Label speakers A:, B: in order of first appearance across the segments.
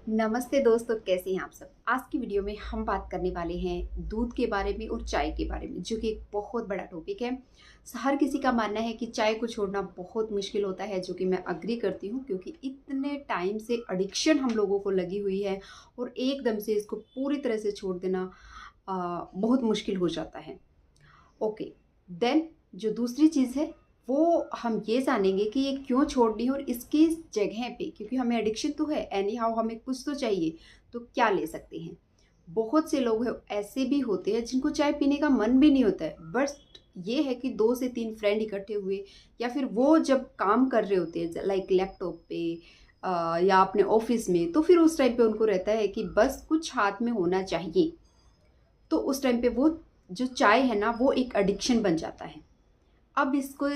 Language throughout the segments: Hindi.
A: नमस्ते दोस्तों, कैसे हैं आप सब। आज की वीडियो में हम बात करने वाले हैं दूध के बारे में और चाय के बारे में, जो कि एक बहुत बड़ा टॉपिक है। हर किसी का मानना है कि चाय को छोड़ना बहुत मुश्किल होता है, जो कि मैं अग्री करती हूँ, क्योंकि इतने टाइम से एडिक्शन हम लोगों को लगी हुई है और एकदम से इसको पूरी तरह से छोड़ देना बहुत मुश्किल हो जाता है। ओके, देन जो दूसरी चीज़ है वो हम ये जानेंगे कि ये क्यों छोड़नी है और इसकी जगह पे, क्योंकि हमें एडिक्शन तो है एनी हाउ, हमें कुछ तो चाहिए, तो क्या ले सकते हैं। बहुत से लोग ऐसे भी होते हैं जिनको चाय पीने का मन भी नहीं होता है, बस ये है कि 2 से 3 फ्रेंड इकट्ठे हुए या फिर वो जब काम कर रहे होते हैं लाइक लैपटॉप पे या अपने ऑफिस में, तो फिर उस टाइम पे उनको रहता है कि बस कुछ हाथ में होना चाहिए। तो उस टाइम पे वो जो चाय है ना, वो एक एडिक्शन बन जाता है। अब इसको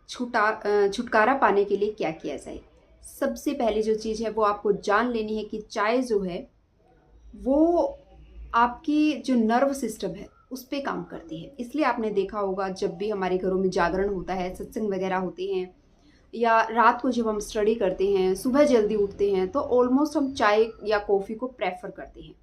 A: छुटकारा पाने के लिए क्या किया जाए। सबसे पहली जो चीज़ है वो आपको जान लेनी है कि चाय जो है वो आपकी जो नर्व सिस्टम है उस पे काम करती है। इसलिए आपने देखा होगा जब भी हमारे घरों में जागरण होता है, सत्संग वगैरह होते हैं, या रात को जब हम स्टडी करते हैं, सुबह जल्दी उठते हैं, तो ऑलमोस्ट हम चाय या कॉफ़ी को प्रेफर करते हैं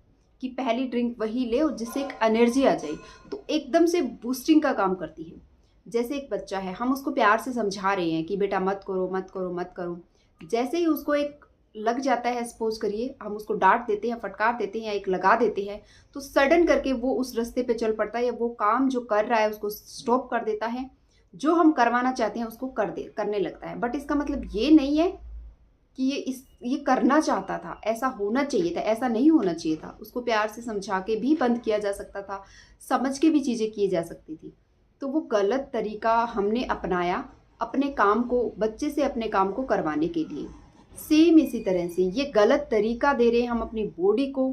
A: कि पहली ड्रिंक वही ले और जिससे एक एनर्जी आ जाए, तो एकदम से बूस्टिंग का काम करती है। जैसे एक बच्चा है, हम उसको प्यार से समझा रहे हैं कि बेटा मत करो मत करो मत करो, जैसे ही उसको एक लग जाता है, सपोज करिए हम उसको डांट देते हैं, फटकार देते हैं या एक लगा देते हैं, तो सडन करके वो उस रास्ते पे चल पड़ता है या वो काम जो कर रहा है उसको स्टॉप कर देता है, जो हम करवाना चाहते हैं उसको करने लगता है। बट इसका मतलब ये नहीं है कि ये करना चाहता था, ऐसा होना चाहिए था, ऐसा नहीं होना चाहिए था। उसको प्यार से समझा के भी बंद किया जा सकता था, समझ के भी चीज़ें की जा सकती थी। तो वो गलत तरीका हमने अपनाया अपने काम को, बच्चे से अपने काम को करवाने के लिए। सेम इसी तरह से ये गलत तरीका दे रहे हैं हम अपनी बॉडी को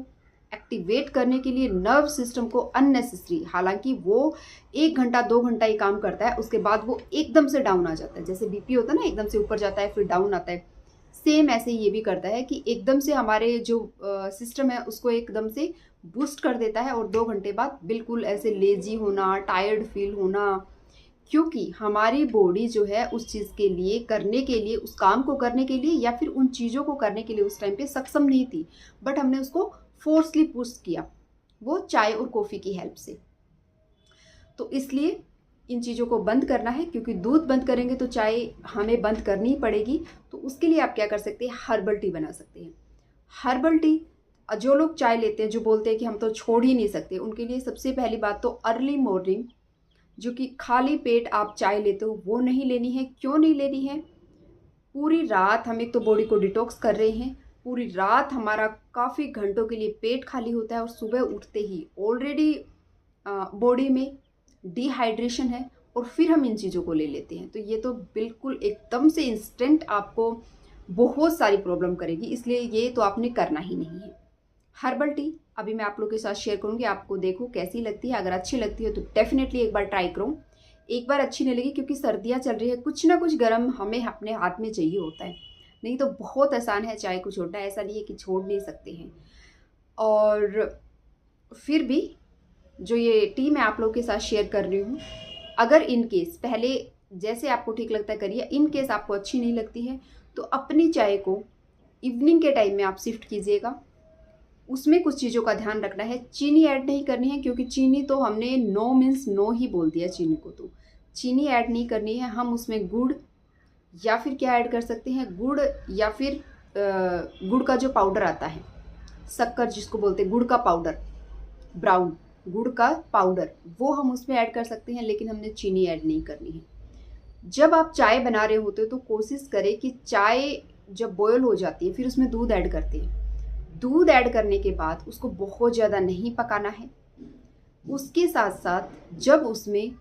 A: एक्टिवेट करने के लिए, नर्व सिस्टम को अननेसेसरी। हालांकि वो 1 घंटा 2 घंटा ही काम करता है, उसके बाद वो एकदम से डाउन आ जाता है। जैसे बीपी होता है ना, एकदम से ऊपर जाता है फिर डाउन आता है, सेम ऐसे ये भी करता है कि एकदम से हमारे जो सिस्टम है उसको एकदम से बूस्ट कर देता है और 2 घंटे बाद बिल्कुल ऐसे लेजी होना, टायर्ड फील होना। क्योंकि हमारी बॉडी जो है उस चीज़ के लिए करने के लिए, उस काम को करने के लिए या फिर उन चीज़ों को करने के लिए उस टाइम पे सक्षम नहीं थी, बट हमने उसको फोर्सली पुश किया, वो चाय और कॉफ़ी की हेल्प से। तो इसलिए इन चीज़ों को बंद करना है, क्योंकि दूध बंद करेंगे तो चाय हमें बंद करनी ही पड़ेगी। तो उसके लिए आप क्या कर सकते हैं, हर्बल टी बना सकते हैं। हर्बल टी, जो लोग चाय लेते हैं, जो बोलते हैं कि हम तो छोड़ ही नहीं सकते, उनके लिए सबसे पहली बात तो अर्ली मॉर्निंग, जो कि खाली पेट आप चाय लेते हो, वो नहीं लेनी है। क्यों नहीं लेनी है? पूरी रात हम एक तो बॉडी को डिटॉक्स कर रहे हैं, पूरी रात हमारा काफ़ी घंटों के लिए पेट खाली होता है और सुबह उठते ही ऑलरेडी बॉडी में डिहाइड्रेशन है और फिर हम इन चीज़ों को ले लेते हैं, तो ये तो बिल्कुल एकदम से इंस्टेंट आपको बहुत सारी प्रॉब्लम करेगी। इसलिए ये तो आपने करना ही नहीं है। हर्बल टी अभी मैं आप लोगों के साथ शेयर करूँगी, आपको देखो कैसी लगती है। अगर अच्छी लगती है तो डेफिनेटली एक बार ट्राई करो। एक बार अच्छी नहीं लगी, क्योंकि सर्दियाँ चल रही है, कुछ ना कुछ गर्म हमें अपने हाथ में चाहिए होता है। नहीं तो बहुत आसान है चाय को छोड़ना, ऐसा नहीं है कि छोड़ नहीं सकते हैं। और फिर भी जो ये टी मैं आप लोगों के साथ शेयर कर रही हूँ, अगर इन केस पहले जैसे आपको ठीक लगता है करिए, इन केस आपको अच्छी नहीं लगती है तो अपनी चाय को इवनिंग के टाइम में आप शिफ्ट कीजिएगा। उसमें कुछ चीज़ों का ध्यान रखना है, चीनी ऐड नहीं करनी है, क्योंकि चीनी तो हमने नो मीन्स नो ही बोल दिया, चीनी को तो चीनी ऐड नहीं करनी है। हम उसमें गुड़ या फिर क्या ऐड कर सकते हैं, गुड़ या फिर गुड़ का जो पाउडर आता है, शक्कर जिसको बोलते हैं, गुड़ का पाउडर, ब्राउन गुड़ का पाउडर, वो हम उसमें ऐड कर सकते हैं, लेकिन हमने चीनी ऐड नहीं करनी है। जब आप चाय बना रहे होते हो तो कोशिश करें कि चाय जब बॉयल हो जाती है फिर उसमें दूध ऐड करते हैं। दूध ऐड करने के बाद उसको बहुत ज़्यादा नहीं पकाना है। उसके साथ साथ जब उसमें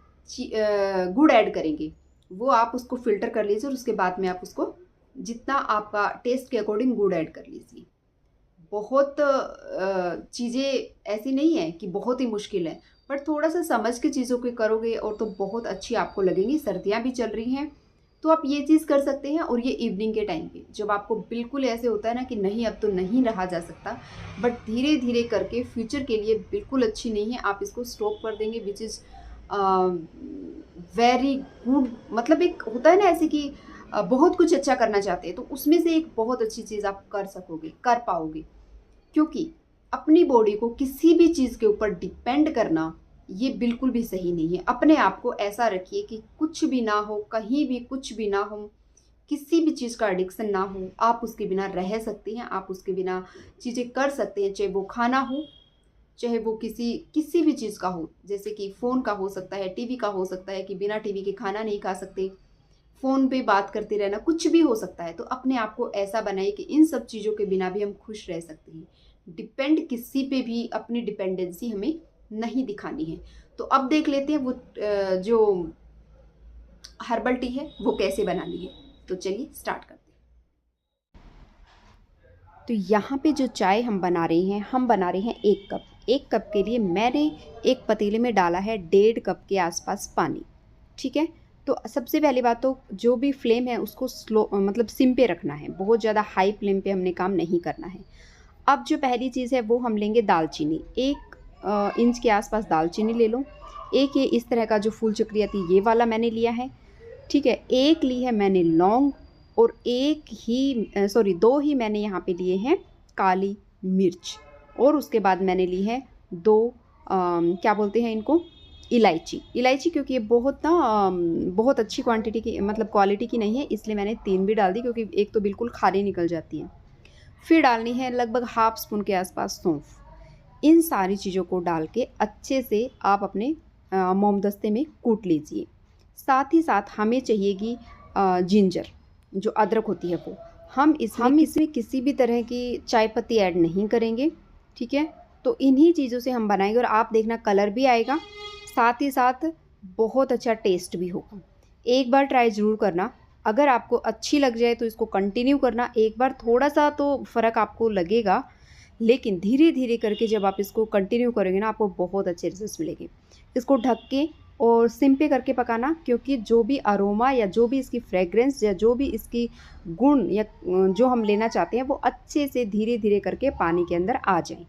A: गुड़ ऐड करेंगे, वो आप उसको फिल्टर कर लीजिए और उसके बाद में आप उसको जितना आपका टेस्ट के अकॉर्डिंग गुड़ ऐड कर लीजिए। बहुत चीज़ें ऐसी नहीं है कि बहुत ही मुश्किल है, बट थोड़ा सा समझ के चीज़ों को करोगे और तो बहुत अच्छी आपको लगेंगी। सर्दियाँ भी चल रही हैं तो आप ये चीज़ कर सकते हैं। और ये इवनिंग के टाइम पे जब आपको बिल्कुल ऐसे होता है ना कि नहीं अब तो नहीं रहा जा सकता, बट धीरे धीरे करके फ्यूचर के लिए बिल्कुल अच्छी नहीं है, आप इसको स्टॉप कर देंगे, विच इज़ वेरी गुड। मतलब एक होता है ना ऐसे कि बहुत कुछ अच्छा करना चाहते हैं, तो उसमें से एक बहुत अच्छी चीज़ आप कर सकोगे, कर पाओगे। क्योंकि अपनी बॉडी को किसी भी चीज़ के ऊपर डिपेंड करना ये बिल्कुल भी सही नहीं है। अपने आप को ऐसा रखिए कि कुछ भी ना हो, कहीं भी कुछ भी ना हो, किसी भी चीज़ का एडिक्शन ना हो, आप उसके बिना रह सकते हैं, आप उसके बिना चीज़ें कर सकते हैं, चाहे वो खाना हो, चाहे वो किसी भी चीज़ का हो, जैसे कि फ़ोन का हो सकता है, टीवी का हो सकता है कि बिना टीवी के खाना नहीं खा सकते, फ़ोन पे बात करते रहना, कुछ भी हो सकता है। तो अपने आप को ऐसा बनाइए कि इन सब चीज़ों के बिना भी हम खुश रह सकते हैं। डिपेंड किसी पे भी अपनी डिपेंडेंसी हमें नहीं दिखानी है। तो अब देख लेते हैं वो जो हर्बल टी है वो कैसे बनानी है। तो चलिए स्टार्ट करते हैं। तो यहाँ पे जो चाय हम बना रहे हैं, हम बना रहे हैं 1 कप। 1 कप के लिए मैंने एक पतीले में डाला है 1.5 कप के आसपास पानी। ठीक है। तो सबसे पहली बात तो जो भी फ्लेम है उसको स्लो मतलब सिम पे रखना है, बहुत ज़्यादा हाई फ्लेम पे हमने काम नहीं करना है। अब जो पहली चीज़ है वो हम लेंगे दालचीनी। 1 इंच के आसपास दालचीनी ले लो। एक ये इस तरह का जो फूल चक्री आती है ये वाला मैंने लिया है। ठीक है। एक ली है मैंने लौंग और 2 ही मैंने यहाँ पे लिए हैं काली मिर्च। और उसके बाद मैंने ली है 2 क्या बोलते हैं इनको, इलायची क्योंकि ये बहुत अच्छी क्वांटिटी की मतलब क्वालिटी की नहीं है, इसलिए मैंने 3 भी डाल दी क्योंकि एक तो बिल्कुल खाली निकल जाती है। फिर डालनी है लगभग हाफ स्पून के आसपास सौंफ। इन सारी चीज़ों को डाल के अच्छे से आप अपने मोमदस्ते में कूट लीजिए। साथ ही साथ हमें चाहिएगी जिंजर, जो अदरक होती है वो। हम इसमें किसी भी तरह की चाय पत्ती ऐड नहीं करेंगे। ठीक है। तो इन्हीं चीज़ों से हम बनाएंगे और आप देखना कलर भी आएगा, साथ ही साथ बहुत अच्छा टेस्ट भी होगा। एक बार ट्राई ज़रूर करना। अगर आपको अच्छी लग जाए तो इसको कंटिन्यू करना। एक बार थोड़ा सा तो फ़र्क आपको लगेगा, लेकिन धीरे धीरे करके जब आप इसको कंटिन्यू करेंगे ना आपको बहुत अच्छे रिजल्ट्स मिलेंगे। इसको ढक के और सिम पे करके पकाना, क्योंकि जो भी अरोमा या जो भी इसकी फ्रेग्रेंस या जो भी इसकी गुण या जो हम लेना चाहते हैं वो अच्छे से धीरे धीरे करके पानी के अंदर आ जाए।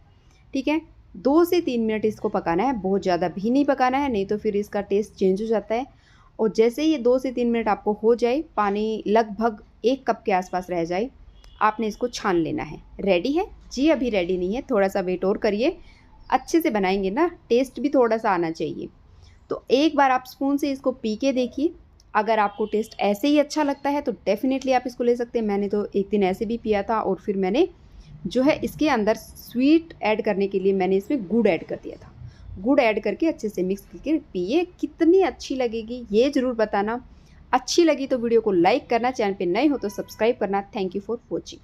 A: ठीक है। 2 से 3 मिनट इसको पकाना है, बहुत ज़्यादा भी नहीं पकाना है, नहीं तो फिर इसका टेस्ट चेंज हो जाता है। और जैसे ही ये 2 से 3 मिनट आपको हो जाए, पानी लगभग 1 कप के आसपास रह जाए, आपने इसको छान लेना है। रेडी है जी? अभी रेडी नहीं है, थोड़ा सा वेट और करिए। अच्छे से बनाएंगे ना, टेस्ट भी थोड़ा सा आना चाहिए। तो एक बार आप स्पून से इसको पी के देखिए। अगर आपको टेस्ट ऐसे ही अच्छा लगता है तो डेफिनेटली आप इसको ले सकते हैं। मैंने तो एक दिन ऐसे भी पिया था और फिर मैंने जो है इसके अंदर स्वीट ऐड करने के लिए मैंने इसमें गुड़ ऐड कर दिया था। गुड़ ऐड करके अच्छे से मिक्स करके पिए। कितनी अच्छी लगेगी ये ज़रूर बताना। अच्छी लगी तो वीडियो को लाइक करना, चैनल पे नए हो तो सब्सक्राइब करना। Thank you for watching.